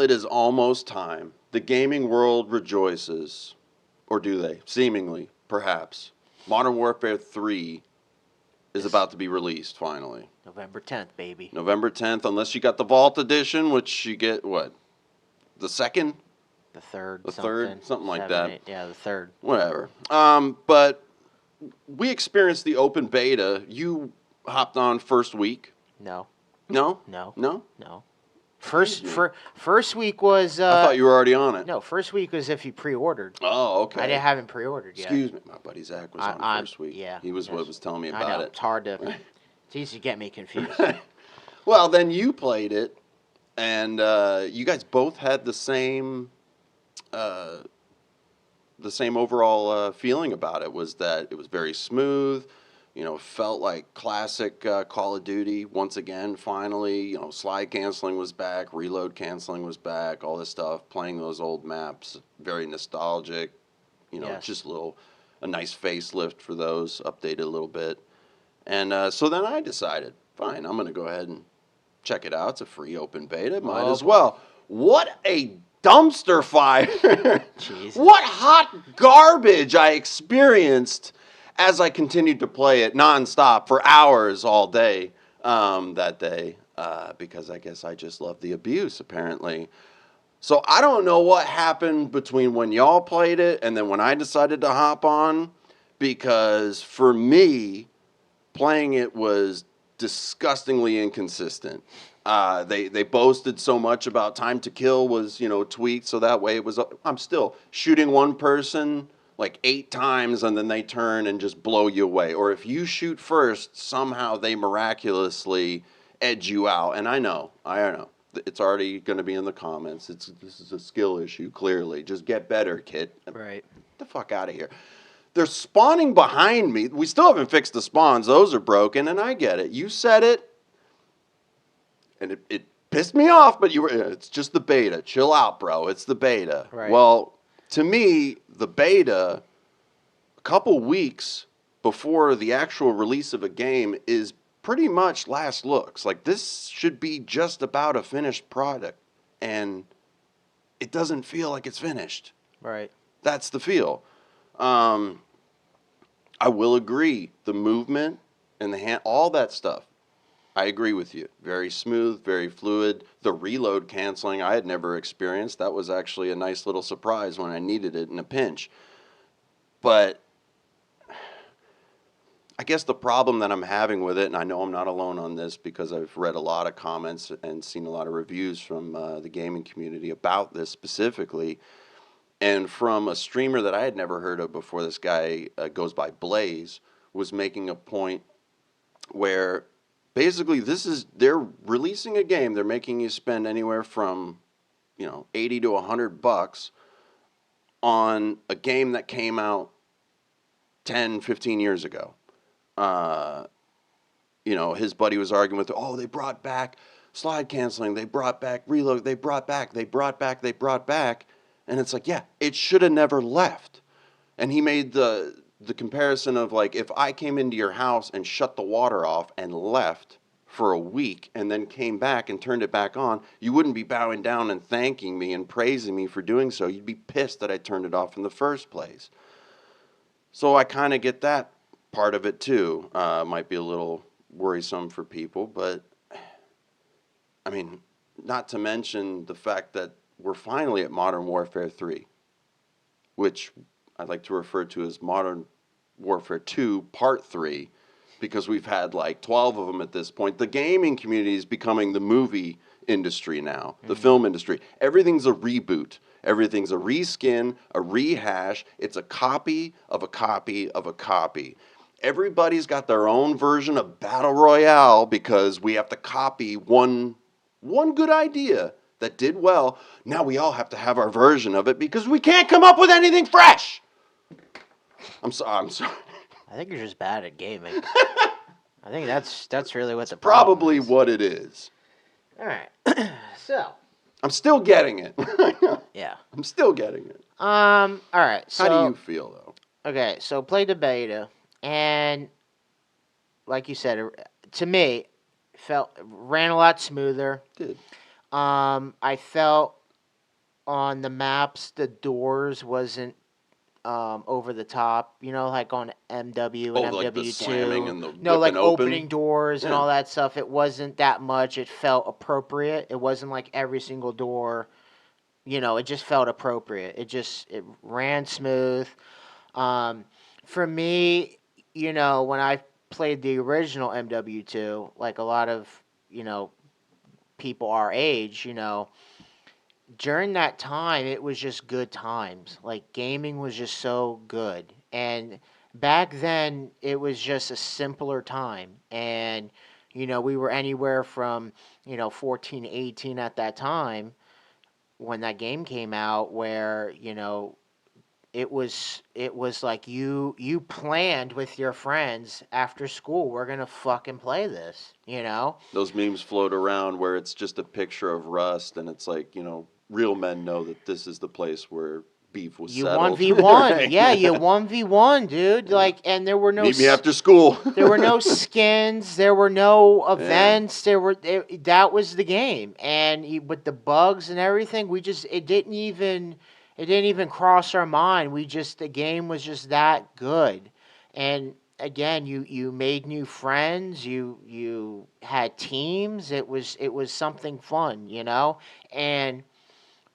it is almost time. The gaming world rejoices. Or do they? Seemingly, perhaps. Modern Warfare 3 is about to be released, finally. November 10th, baby. November 10th, unless you got the Vault Edition, which you get, what? The second? The third. The third? Something like that. 8. Yeah, the third. Whatever. But we experienced the open beta. You hopped on first week. No. No? No. No? No. First week was. I thought you were already on it. No, first week was if you pre-ordered. Oh, okay. I haven't pre-ordered yet. Excuse me, my buddy Zach was on first week. Yeah, he was what was telling me I about know, it. It's hard to. It's easy to get me confused. Well, then you played it, and you guys both had the same overall feeling about it. Was that it was very smooth. You know, felt like classic Call of Duty once again, finally. You know, slide canceling was back, reload canceling was back, all this stuff, playing those old maps, very nostalgic. You know, Yes. just a nice facelift for those, updated a little bit. And so then I decided, fine, I'm going to go ahead and check it out. It's a free open beta, might as well. What a dumpster fire. Jesus. What hot garbage I experienced as I continued to play it nonstop for hours all day that day, because I guess I just love the abuse, apparently. So I don't know what happened between when y'all played it and then when I decided to hop on, because for me, playing it was disgustingly inconsistent. They boasted so much about time to kill was, tweaked, so that way it was. I'm still shooting one person like 8 times and then they turn and just blow you away. Or if you shoot first, somehow they miraculously edge you out. And I know. It's already going to be in the comments. This is a skill issue, clearly. Just get better, kid. Right. Get the fuck out of here. They're spawning behind me. We still haven't fixed the spawns. Those are broken, and I get it. You said it, and it pissed me off, but it's just the beta. Chill out, bro. It's the beta. Right. Well, to me, the beta, a couple weeks before the actual release of a game, is pretty much last looks. Like, this should be just about a finished product, and it doesn't feel like it's finished. Right. That's the feel. I will agree. The movement and the hand, all that stuff, I agree with you. Very smooth, very fluid. The reload canceling I had never experienced. That was actually a nice little surprise when I needed it in a pinch. But I guess the problem that I'm having with it, and I know I'm not alone on this because I've read a lot of comments and seen a lot of reviews from the gaming community about this specifically, and from a streamer that I had never heard of before, this guy goes by Blaze, was making a point where basically they're releasing a game, they're making you spend anywhere from, $80 to $100 on a game that came out 10, 15 years ago. His buddy was arguing with, they brought back slide canceling, they brought back reload, they brought back. And it's like, yeah, it should have never left. And he made the comparison of, like, if I came into your house and shut the water off and left for a week and then came back and turned it back on, you wouldn't be bowing down and thanking me and praising me for doing so. You'd be pissed that I turned it off in the first place. So I kind of get that part of it too. Might be a little worrisome for people, but I mean, not to mention the fact that we're finally at Modern Warfare 3, which I'd like to refer to as Modern Warfare 2 Part 3, because we've had like 12 of them at this point. The gaming community is becoming the movie industry now, the film industry. Everything's a reboot. Everything's a reskin, a rehash. It's a copy of a copy of a copy. Everybody's got their own version of Battle Royale because we have to copy one good idea that did well. Now we all have to have our version of it because we can't come up with anything fresh. I'm sorry. I think you're just bad at gaming. I think that's really what the problem Probably is. what it is. All right. So. I'm still getting it. Yeah. I'm still getting it. All right. So, how do you feel, though? Okay, so played the beta, and like you said, to me, ran a lot smoother. Did. I felt on the maps, the doors wasn't over the top, like on MW and Oh, like the slamming MW2. and the No, like whipping opening open. doors and Yeah, all that stuff. It wasn't that much. It felt appropriate. It wasn't like every single door, it just felt appropriate. It ran smooth. Um, for me, when I played the original MW2, like a lot of, you know, people our age, during that time, it was just good times. Like gaming was just so good. And back then, it was just a simpler time. And, we were anywhere from, 14 to 18 at that time when that game came out where, it was like you planned with your friends after school, we're gonna fucking play this. those memes float around where it's just a picture of Rust, and it's like, real men know that this is the place where beef was You one settled. v one, Right. yeah, you 1v1, dude. Yeah. Like, and there were no Meet me after school. there were no skins, there were no Yeah. events, that was the game. And with the bugs and everything, it didn't even cross our mind. The game was just that good. And again, you made new friends, you had teams. It was something fun. And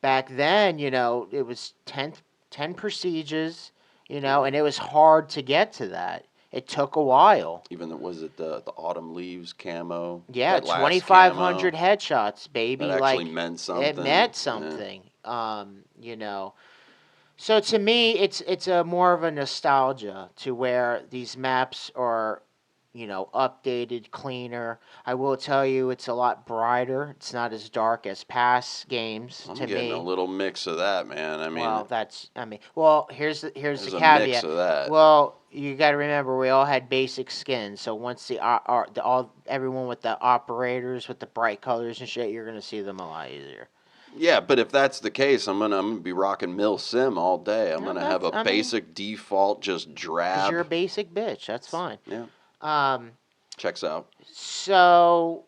back then, it was 10 prestiges, and it was hard to get to that. It took a while. Even was it the autumn leaves camo? Yeah, That last 2,500 camo headshots, that baby. actually Like, meant it something. meant Yeah. something. So to me, it's a more of a nostalgia to where these maps are, updated, cleaner. I will tell you, it's a lot brighter. It's not as dark as past games I'm to getting a me. little mix of that, man. I mean, Here's the there's a mix caveat. of that. Well, you got to remember we all had basic skins. So once everyone with the operators with the bright colors and shit, you're gonna see them a lot easier. Yeah, but if that's the case, I'm gonna be rocking Mill Sim all day. I'm No, gonna have a I mean, basic default, just because you're a drab. basic bitch. That's fine. Yeah, Um, checks out. so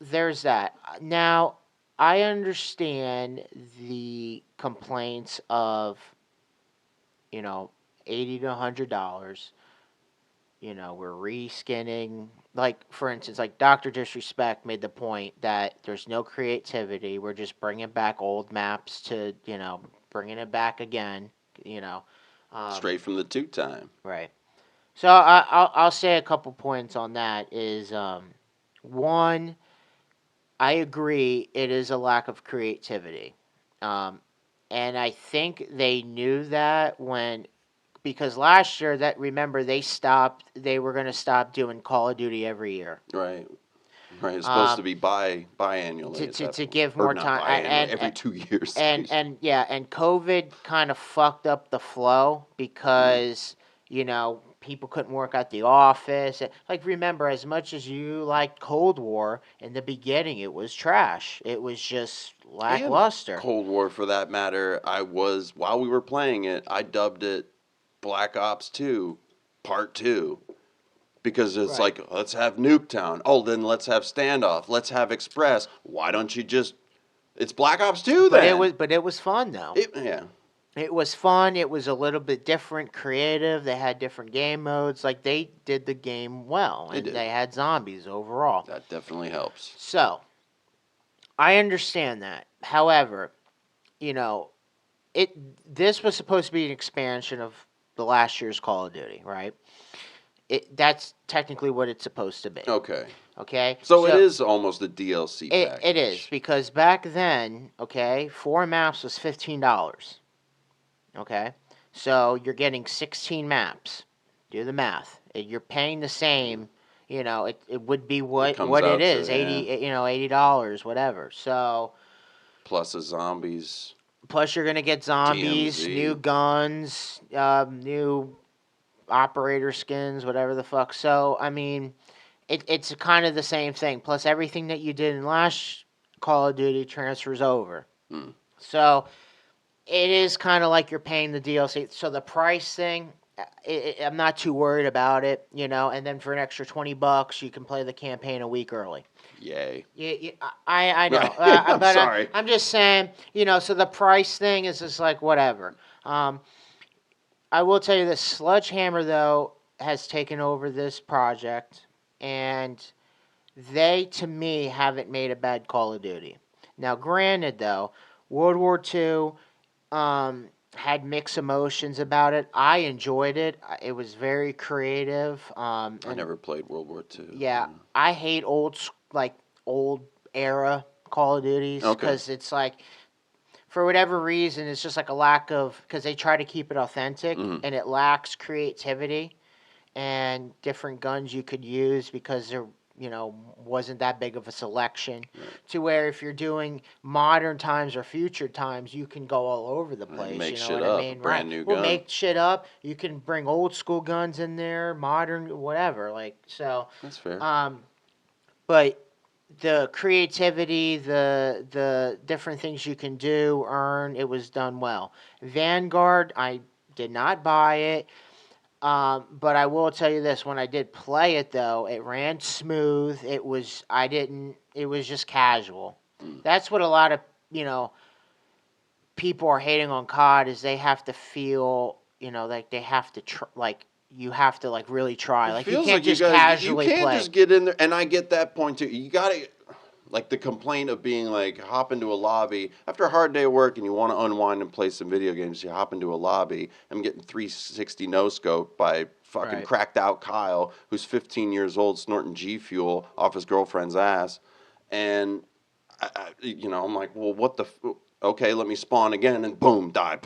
there's that. Now, I understand the complaints of, you know, $80 to $100. We're reskinning. Like, for instance, like Dr. Disrespect made the point that there's no creativity. We're just bringing back old maps bringing it back again, you know. Um, Straight from the two time. right. So I'll say a couple points on that is, one, I agree it is a lack of creativity. Um, and I think they knew that because last year, that remember, they were going to stop doing Call of Duty every year. Right. Right. It's supposed to Um, be biannually to, at to, that to point. give Or more not time, biannually, every 2 years. and COVID kind of fucked up the flow Mm. because people couldn't work at the office. Like, remember, as much as you liked Cold War in the beginning, it was trash. It was just And lackluster. Cold War, for that matter, while we were playing it, I dubbed it Black Ops 2 Part 2. Because it's Right. like, let's have Nuketown. Oh, then let's have Standoff. Let's have Express. Why don't you just. It's Black Ops 2 But it then. was but it was fun though. Yeah. It was fun. It was a little bit different, creative. They had different game modes. Like, they did the game well, They and did. they had zombies overall. That definitely helps. So I understand that. However, you know, it this was supposed to be an expansion of the last year's Call of Duty, right? That's technically what it's supposed to be. Okay. Okay, So it is almost a DLC package. it is because back then, okay, 4 maps was $15. Okay, so you're getting 16 maps. Do the math. You're paying the same. It would be It comes what it out is, to, yeah. $80, whatever. So Plus the zombies. plus you're gonna get zombies, new DMZ. guns, new operator skins, whatever the fuck. So I mean, it's kind of the same thing. Plus everything that you did in last Call of Duty transfers over. Hmm. So it is kind of like you're paying the DLC. So the price thing, I'm not too worried about it, you know. And then for an extra $20, you can play the campaign a week early. Yay. Yeah, I know, I'm but sorry. I'm just saying, you know. So the price thing is just like whatever. I will tell you this: Sledgehammer though has taken over this project, and they to me haven't made a bad Call of Duty. Now, granted though, World War II had mixed emotions about it. I enjoyed it. It was very creative. I And never played World War II. yeah, I hate like old era Call of Duties Okay. because it's like for whatever reason it's just like a lack of because they try to keep it authentic Mhm. and it lacks creativity and different guns you could use because there wasn't that big of a selection Right. to where if you're doing modern times or future times you can go all over the Right, place, make you know shit what I up, a mean? Right, brand new we'll gun. make shit up. You can bring old school guns in there, modern, whatever, like so. That's fair. But the creativity, the different things you can do, earn, it was done well. Vanguard, I did not buy it. But I will tell you this: when I did play it, though, it ran smooth. It was I didn't. It was just casual. Mm. That's what a lot of you know people are hating on COD is they have to feel like they have to like you have to like really try. It Like you feels can't like you just guys, you casually can't play. just get in there, and I get that point too. You gotta, like the complaint of being like, hop into a lobby after a hard day of work and you want to unwind and play some video games. You hop into a lobby. I'm getting 360 no scope by fucking Right. cracked out Kyle, who's 15 years old, snorting G Fuel off his girlfriend's ass, and I'm like, well, what the. Okay, let me spawn again, and boom, die,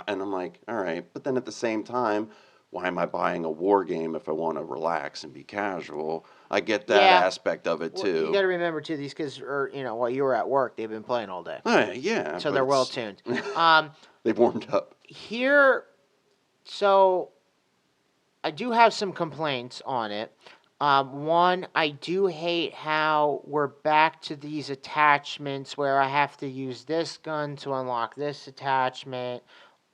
and I'm like, all right. But then at the same time, why am I buying a war game if I want to relax and be casual? I get that Yeah. aspect of it Well, you too. got to remember too. These kids are while you were at work, they've been playing all day, Yeah, so but they're well it's tuned. they've warmed up. Here, so I do have some complaints on it. One, I do hate how we're back to these attachments where I have to use this gun to unlock this attachment.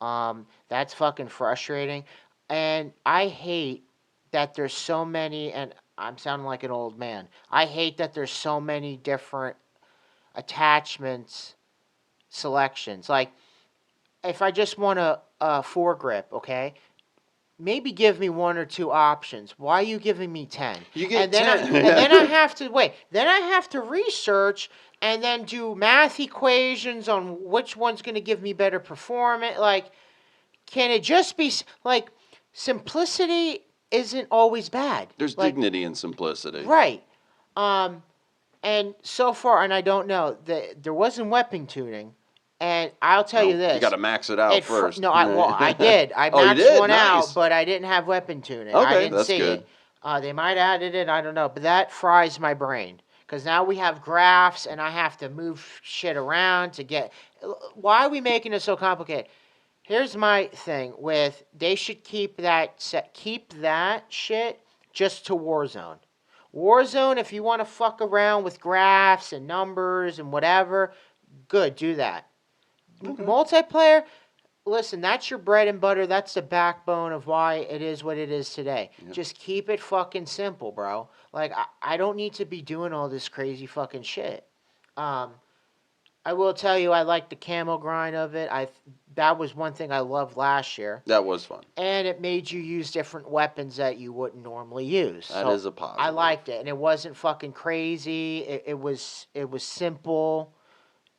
That's fucking frustrating. And I hate that there's so many, and I'm sounding like an old man. I hate that there's so many different attachments selections. Like, if I just want a foregrip, okay? Maybe give me one or two options. Why are you giving me 10? You And get then I 10. and then I have to wait. Then I have to research and then do math equations on which one's going to give me better performance. Like, can it just be like simplicity isn't always bad. There's Like, dignity in simplicity. right. Um, and so far, and I don't know that there wasn't weapon tuning. And I'll tell you Well, you got this: to max it out first. no, I did. I Oh, you maxed did? one out, Nice. but I didn't have weapon tuning. I Okay, didn't that's see good. it. They might have added it. I don't know. But that fries my brain because now we have graphs, and I have to move shit around to get. Why are we making it so complicated? Here's my thing with they should keep that shit just to Warzone. Warzone, if you want to fuck around with graphs and numbers and whatever, good, do that. Okay. Multiplayer, listen, that's your bread and butter. That's the backbone of why it is what it is today. Yep. Just keep it fucking simple, bro. Like, I don't need to be doing all this crazy fucking shit. Um, I will tell you, I like the camo grind of it. That was one thing I loved last year. That was fun. And it made you use different weapons that you wouldn't normally use. That so is a positive. I liked it, and it wasn't fucking crazy. It was simple.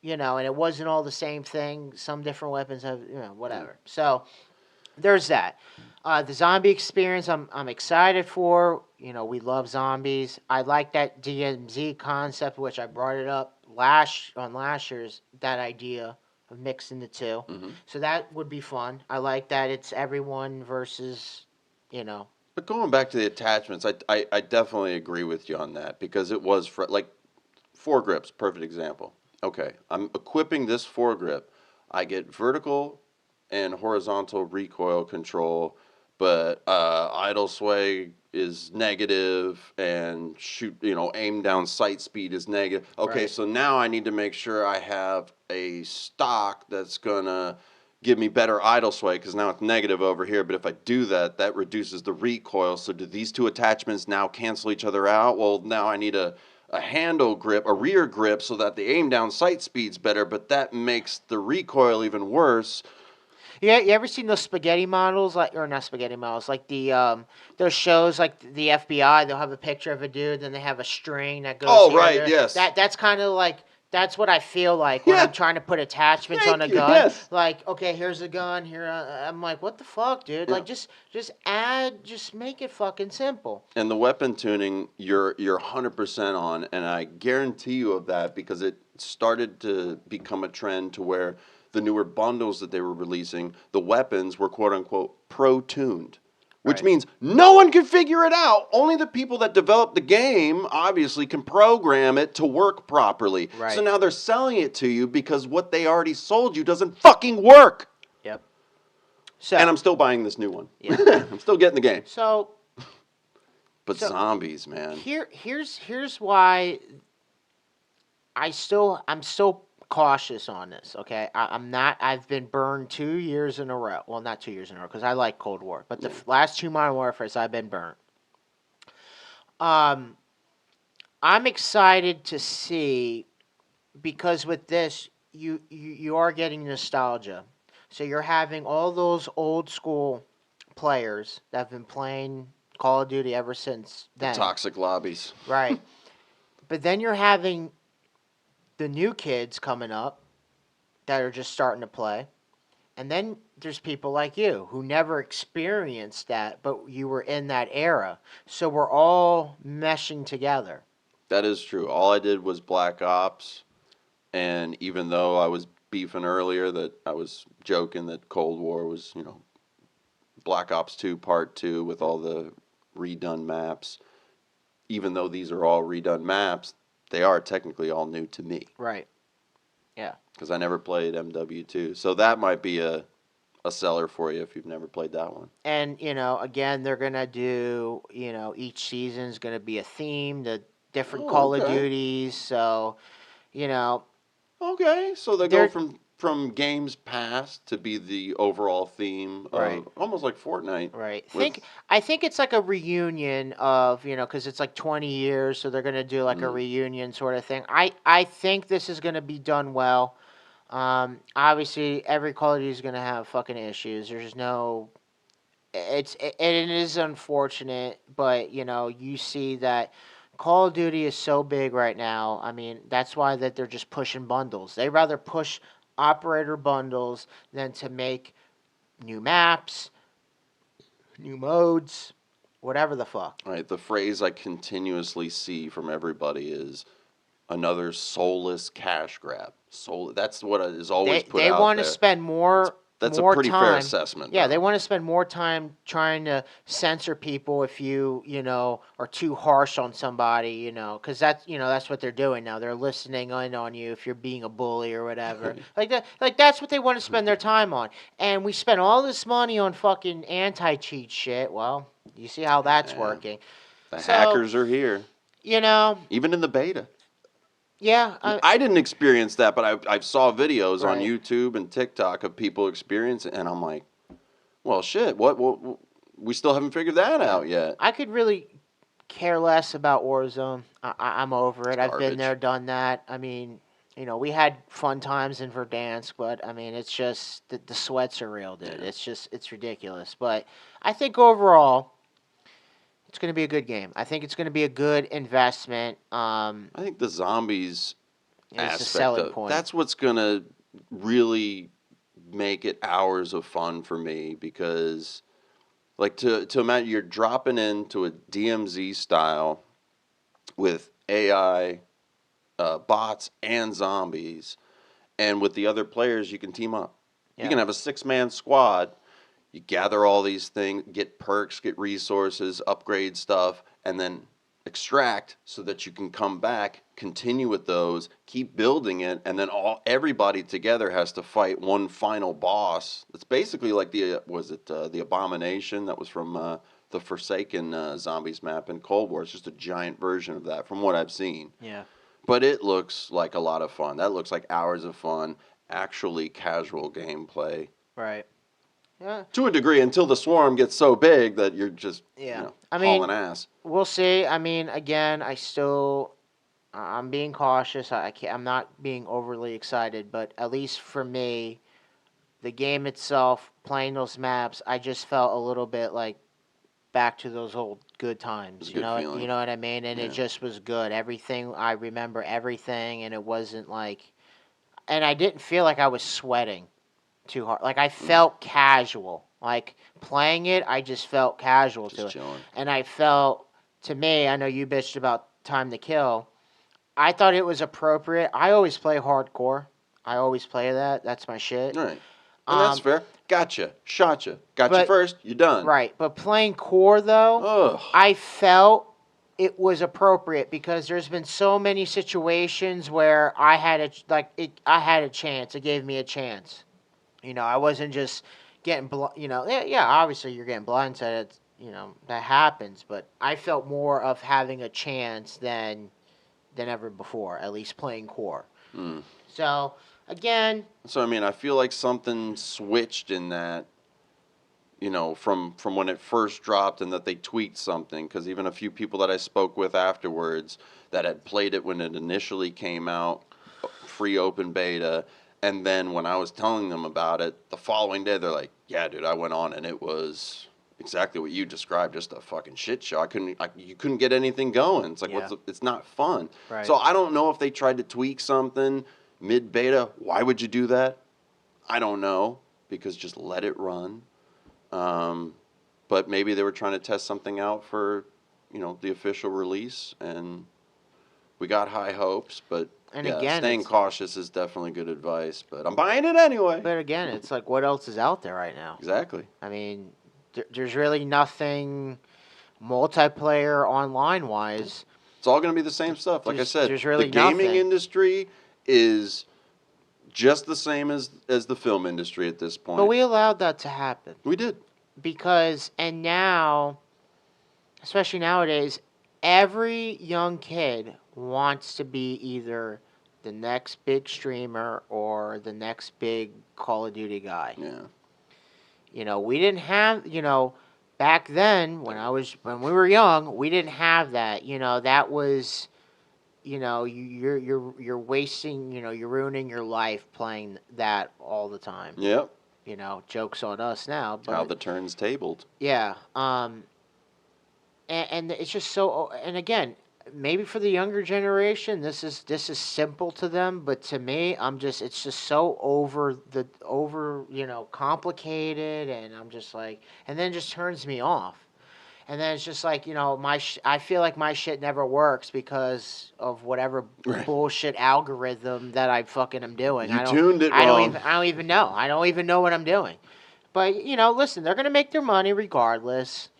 And it wasn't all the same thing. Some different weapons have, whatever. Yeah. So there's that. The zombie experience, I'm excited for. We love zombies. I like that DMZ concept, which I brought it up last year's that idea of mixing the two. Mm-hmm. So that would be fun. I like that it's everyone versus, But going back to the attachments, I definitely agree with you on that because it was like foregrips, perfect example. Okay, I'm equipping this foregrip. I get vertical and horizontal recoil control, but idle sway is negative and aim down sight speed is negative. Okay, Right. so now I need to make sure I have a stock that's gonna give me better idle sway because now it's negative over here. But if I do that, that reduces the recoil. So do these two attachments now cancel each other out? Well, now I need a handle grip, a rear grip, so that the aim down sight speed's better, but that makes the recoil even worse. Yeah, you ever seen those spaghetti models, like, or not spaghetti models, like those shows like the FBI? They'll have a picture of a dude, then they have a string that goes Oh, here. right, There. yes. That's kind of like that's what I feel like when Yeah. I'm trying to put attachments on Thank a you, gun. yes. Like, okay, here's a gun. Here, I'm like, what the fuck, dude? Yeah. Like, just add, just make it fucking simple. And the weapon tuning, you're 100% on, and I guarantee you of that because it started to become a trend to where the newer bundles that they were releasing, the weapons were quote unquote pro-tuned, which Right. means no one can figure it out. Only the people that develop the game obviously can program it to work properly. Right. So now they're selling it to you because what they already sold you doesn't fucking work. Yep. So And I'm still buying this new one. Yeah. I'm still getting the game. so But So- zombies, man. here's why I'm still cautious on this. Okay, I'm not. I've been burned 2 years in a row. Well, not 2 years in a row because I like Cold War, but the last two Modern Warfare's I've been burnt. I'm excited to see because with this you are getting nostalgia. So you're having all those old school players that have been playing Call of Duty ever since then. Toxic lobbies. Right. But then you're having the new kids coming up that are just starting to play. And then there's people like you who never experienced that, but you were in that era. So we're all meshing together. That is true. All I did was Black Ops, and even though I was beefing earlier that I was joking that Cold War was, Black Ops 2 Part 2 with all the redone maps, even though these are all redone maps, they are technically all new to me. Right. Yeah. Because I never played MW2. So that might be a seller for you if you've never played that one. And, again, they're going to do, each season's going to be a theme, the different Call of okay. Duties. So, Okay, so they They're- go from games past to be the overall theme of Right. almost like Fortnite. right. with- I think it's like a reunion of, because it's like 20 years, so they're going to do like a reunion sort of thing. I think this is going to be done well. Obviously, every Call of Duty is going to have fucking issues. There's no. It is unfortunate, but you see that Call of Duty is so big right now. I mean, that's why that they're just pushing bundles. They rather push operator bundles than to make new maps, new modes, whatever the fuck. Right. The phrase I continuously see from everybody is another soulless cash grab. That's what is always put They out want to there. spend more. That's more a pretty time. fair assessment. Yeah, though. they want to spend more time trying to censor people if you are too harsh on somebody, because that's what they're doing now. They're listening in on you if you're being a bully or whatever. That's what they want to spend their time on. And we spend all this money on fucking anti-cheat shit. Well, you see how that's Yeah. working. The So- hackers are here, even in the beta. Yeah, I didn't experience that, but I saw videos on Right. YouTube and TikTok of people experiencing it, and I'm like, well, shit, what we still haven't figured that out yet. I could really care less about Warzone. I'm over it. It's I've been garbage. there, done that. I mean, we had fun times in Verdansk, but I mean, it's just the sweats are real, dude. Yeah. It's ridiculous. But I think overall, it's going to be a good game. I think it's going to be a good investment. I think the zombies It's a aspect selling of point. that's what's gonna really make it hours of fun for me because, like, to imagine you're dropping into a DMZ style with AI, bots, and zombies, and with the other players you can team up. Yeah. You can have a 6-man squad. You gather all these things, get perks, get resources, upgrade stuff, and then extract so that you can come back, continue with those, keep building it, and then everybody together has to fight one final boss. It's basically like the Abomination that was from the Forsaken Zombies map in Cold War. It's just a giant version of that from what I've seen. Yeah. But it looks like a lot of fun. That looks like hours of fun, actually casual gameplay. Right. Yeah. To a degree, until the swarm gets so big that you're just Yeah. hauling ass. We'll see. I mean, again, I'm being cautious. I can't, I'm not being overly excited, but at least for me, the game itself, playing those maps, I just felt a little bit like back to those old good times. It's a You good know, feeling. you know what I mean? And it Yeah. just was good. Everything I remember, everything, and it wasn't like, and I didn't feel like I was sweating too hard. Like I felt casual. Like playing it, I just felt casual to Just it, chilling. and I felt, to me, I know you bitched about Time to Kill. I thought it was appropriate. I always play hardcore. I always play that. That's my shit. All right. And that's Um, fair. Gotcha. Shotcha. Got you but first. You're done. right, but playing core though, Ugh. I felt it was appropriate because there's been so many situations where I had a chance. It gave me a chance. You know, I wasn't just getting yeah, obviously you're getting blindsided. You know, that happens, but I felt more of having a chance than ever before, at least playing core. Mm. So again, So I mean, I feel like something switched in that, from when it first dropped, and that they tweaked something. Because even a few people that I spoke with afterwards that had played it when it initially came out, free open beta, and then when I was telling them about it the following day, they're like, "Yeah, dude, I went on and it was exactly what you described, just a fucking shit show. You couldn't get anything going. It's like, yeah, it's not fun." right. So I don't know if they tried to tweak something mid beta. Why would you do that? I don't know, because just let it run. But maybe they were trying to test something out for, the official release, and we got high hopes. But And yeah, again, staying cautious is definitely good advice. But I'm buying it anyway. but again, it's like what else is out there right now? Exactly. I mean, there's really nothing multiplayer online wise. It's all going to be the same stuff. Like I said, There's really the gaming nothing. industry is just the same as the film industry at this point. But we allowed that to happen We did. because, and now, especially nowadays, every young kid wants to be either the next big streamer or the next big Call of Duty guy. Yeah. You know, we didn't have, back then when we were young, we didn't have that. You know, that was, you're wasting, you're ruining your life playing that all the time. Yep. You know, jokes on us now, but How the turn's tabled. yeah. And it's just so, and again, maybe for the younger generation, this is simple to them, but to me, it's just so complicated, and I'm just like, and then it just turns me off. And then it's just like, I feel like my shit never works because of whatever Right. bullshit algorithm that I fucking am doing. You tuned it I wrong. I don't even know. I don't even know what I'm doing. But listen, they're gonna make their money regardless.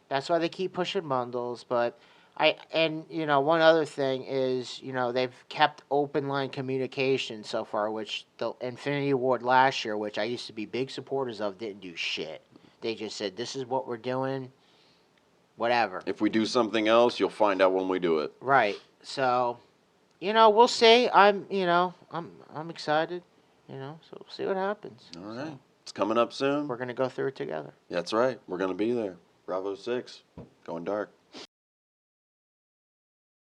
That's why they keep pushing bundles. But one other thing is, they've kept open line communication so far, which the Infinity Ward last year, which I used to be big supporters of, didn't do shit. They just said, "This is what we're doing." Whatever. If we do something else, you'll find out when we do it. Right. So, we'll see. I'm excited. So we'll see what happens. All right. So, It's coming up soon. we're gonna go through it together. That's right. We're going to be there. Bravo 6. Going dark.